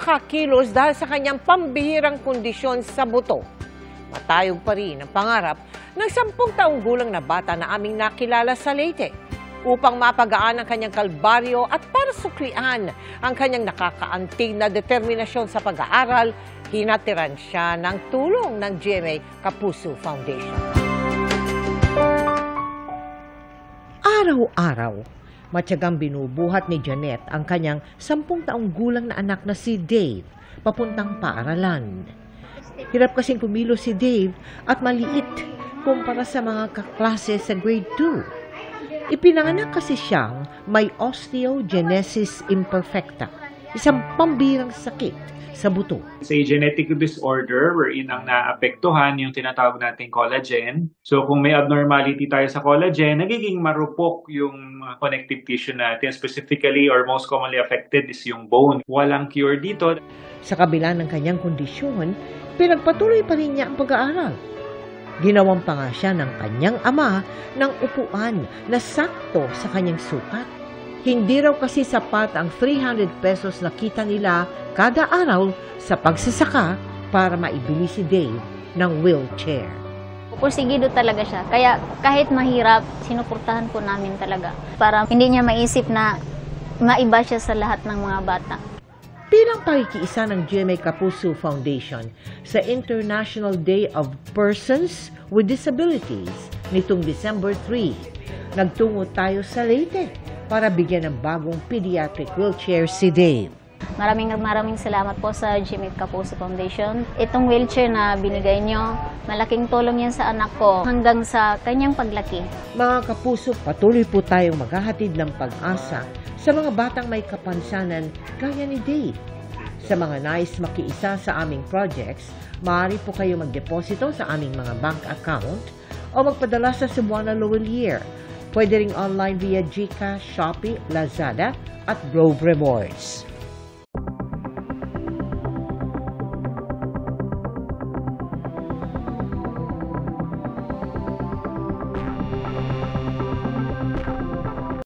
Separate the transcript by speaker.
Speaker 1: makakakilos dahil sa kanyang pambihirang kondisyon sa buto. Matayog pa rin ang pangarap ng 10 taong gulang na bata na aming nakilala sa Leyte upang mapagaan ang kanyang kalbaryo at para suklian ang kanyang nakakaantig na determinasyon sa pag-aaral, hinatiran siya ng tulong ng GMA Kapuso Foundation. Araw-araw, matyagang binubuhat ni Janet ang kanyang 10 taong gulang na anak na si Dave papuntang paaralan. Hirap kasing kumilos si Dave at maliit kumpara sa mga kaklase sa grade 2. Ipinanganak kasi siyang may osteogenesis imperfecta, isang pambihirang sakit sa buto.
Speaker 2: Sa genetic disorder wherein ang naapektuhan yung tinatawag nating collagen. So kung may abnormality tayo sa collagen, nagiging marupok yung connective tissue natin. Specifically or most commonly affected is yung bone. Walang cure dito.
Speaker 1: Sa kabila ng kanyang kondisyon, pinagpatuloy pa rin niya ang pag-aaral. Ginawan pa nga siya ng kanyang ama ng upuan na sakto sa kanyang sukat. Hindi raw kasi sapat ang 300 pesos na kita nila kada araw sa pagsasaka para maibili si Dave ng wheelchair.
Speaker 3: Pursigido talaga siya. Kaya kahit mahirap, sinuportahan po namin talaga para hindi niya maisip na maiba siya sa lahat ng mga bata.
Speaker 1: Bilang pakikiisa ng GMA Kapuso Foundation sa International Day of Persons with Disabilities nitong December 3, nagtungo tayo sa Leyte para bigyan ng bagong pediatric wheelchair si Dave.
Speaker 3: Maraming salamat po sa GMA Kapuso Foundation. Itong wheelchair na binigay nyo, malaking tulong yan sa anak ko hanggang sa kanyang paglaki.
Speaker 1: Mga kapuso, patuloy po tayong maghahatid ng pag-asa sa mga batang may kapansanan gaya ni Dave. Sa mga nais makiisa sa aming projects, maaari po kayo magdeposito sa aming mga bank account o magpadala sa Cebuana Loelier. Pwede ring online via GCash, Shopee, Lazada at Globe Rewards.